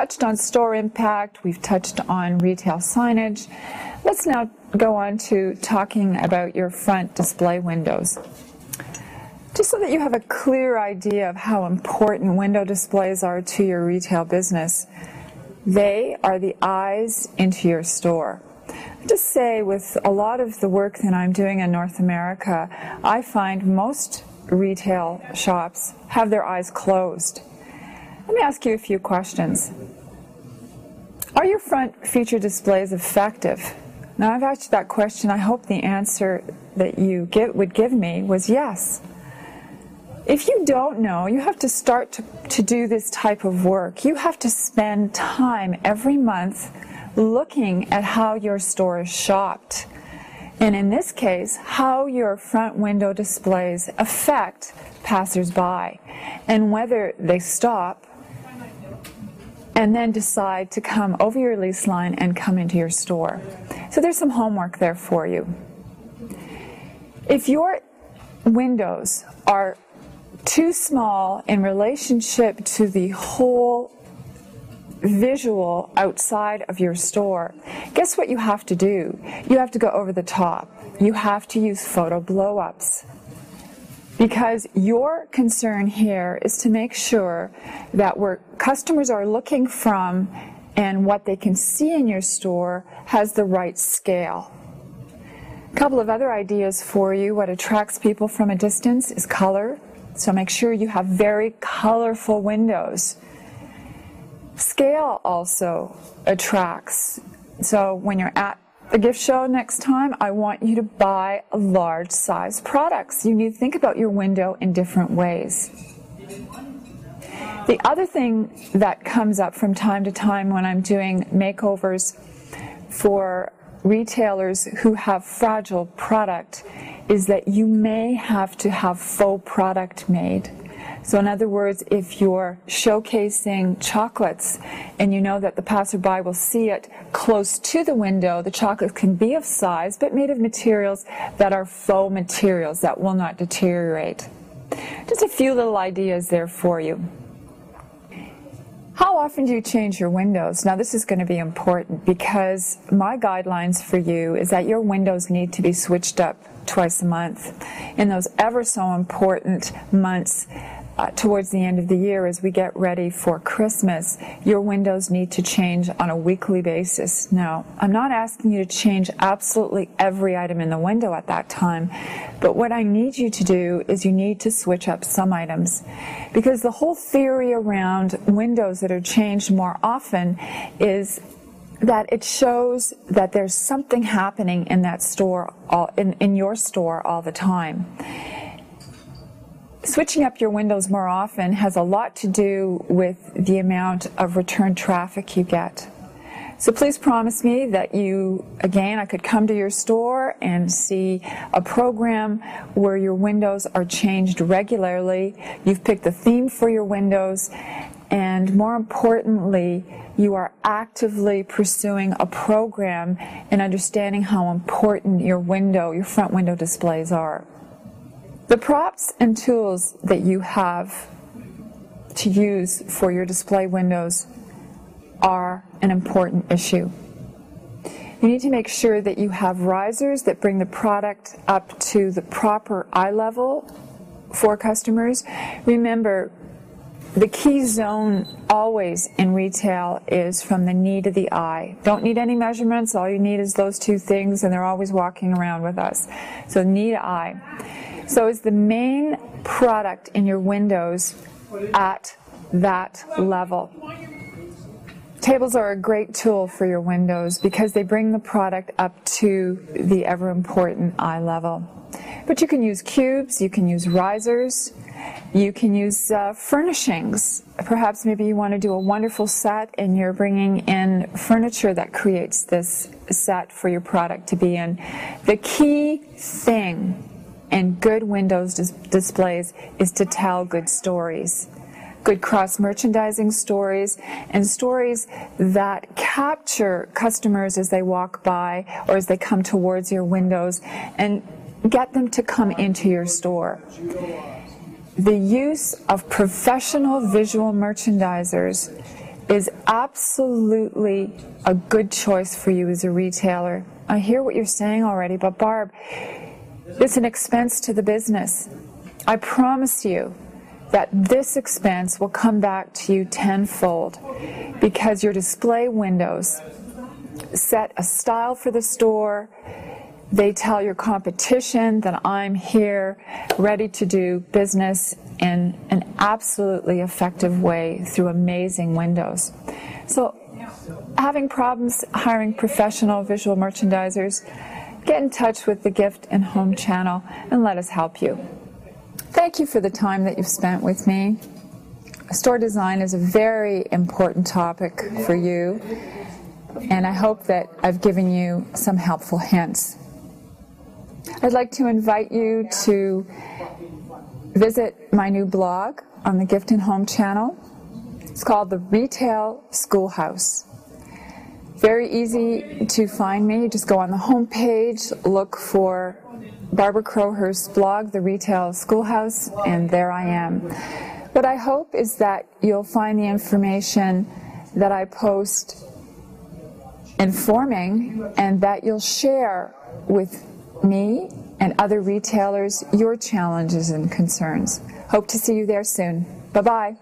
touched on store impact, we've touched on retail signage. Let's now go on to talking about your front display windows. Just so that you have a clear idea of how important window displays are to your retail business, they are the eyes into your store. Just say with a lot of the work that I'm doing in North America, I find most retail shops have their eyes closed. Let me ask you a few questions. Are your front feature displays effective? Now, I've asked you that question. I hope the answer that you would give me was yes. If you don't know, you have to start to do this type of work. You have to spend time every month looking at how your store is shopped. And in this case, how your front window displays affect passers-by and whether they stop and then decide to come over your lease line and come into your store. So there's some homework there for you. If your windows are too small in relationship to the whole visual outside of your store, guess what you have to do? You have to go over the top. You have to use photo blow-ups. Because your concern here is to make sure that where customers are looking from and what they can see in your store has the right scale. A couple of other ideas for you. What attracts people from a distance is color. So make sure you have very colorful windows. Scale also attracts. So when you're at the gift show next time, I want you to buy large size products. You need to think about your window in different ways. The other thing that comes up from time to time when I'm doing makeovers for retailers who have fragile product is that you may have to have faux product made. So in other words, if you're showcasing chocolates and you know that the passerby will see it close to the window, the chocolate can be of size but made of materials that are faux materials that will not deteriorate. Just a few little ideas there for you. How often do you change your windows? Now this is going to be important because my guidelines for you is that your windows need to be switched up twice a month. In those ever so important months towards the end of the year as we get ready for Christmas, your windows need to change on a weekly basis. Now, I'm not asking you to change absolutely every item in the window at that time, but what I need you to do is you need to switch up some items. Because the whole theory around windows that are changed more often is that it shows that there's something happening in that store, in your store all the time. Switching up your windows more often has a lot to do with the amount of return traffic you get. So please promise me that I could come to your store and see a program where your windows are changed regularly. You've picked a theme for your windows, and more importantly, you are actively pursuing a program and understanding how important your front window displays are. The props and tools that you have to use for your display windows are an important issue. You need to make sure that you have risers that bring the product up to the proper eye level for customers. Remember, the key zone always in retail is from the knee to the eye. Don't need any measurements. All you need is those two things, and they're always walking around with us. So knee to eye. So is the main product in your windows at that level? Tables are a great tool for your windows because they bring the product up to the ever important eye level. But you can use cubes, you can use risers, you can use furnishings. Perhaps maybe you want to do a wonderful set and you're bringing in furniture that creates this set for your product to be in. The key thing in good windows displays is to tell good stories. Good cross-merchandising stories, and stories that capture customers as they walk by or as they come towards your windows and get them to come into your store. The use of professional visual merchandisers is absolutely a good choice for you as a retailer. I hear what you're saying already, but Barb, it's an expense to the business. I promise you that this expense will come back to you tenfold because your display windows set a style for the store. They tell your competition that I'm here ready to do business in an absolutely effective way through amazing windows. So having problems hiring professional visual merchandisers, get in touch with the Gift and Home channel and let us help you. Thank you for the time that you've spent with me. Store design is a very important topic for you, and I hope that I've given you some helpful hints. I'd like to invite you to visit my new blog on the Gift and Home channel. It's called The Retail Schoolhouse. Very easy to find me. You just go on the home page, look for Barbara Crowhurst's blog, The Retail Schoolhouse, and there I am. What I hope is that you'll find the information that I post informing, and that you'll share with me and other retailers your challenges and concerns. Hope to see you there soon. Bye-bye.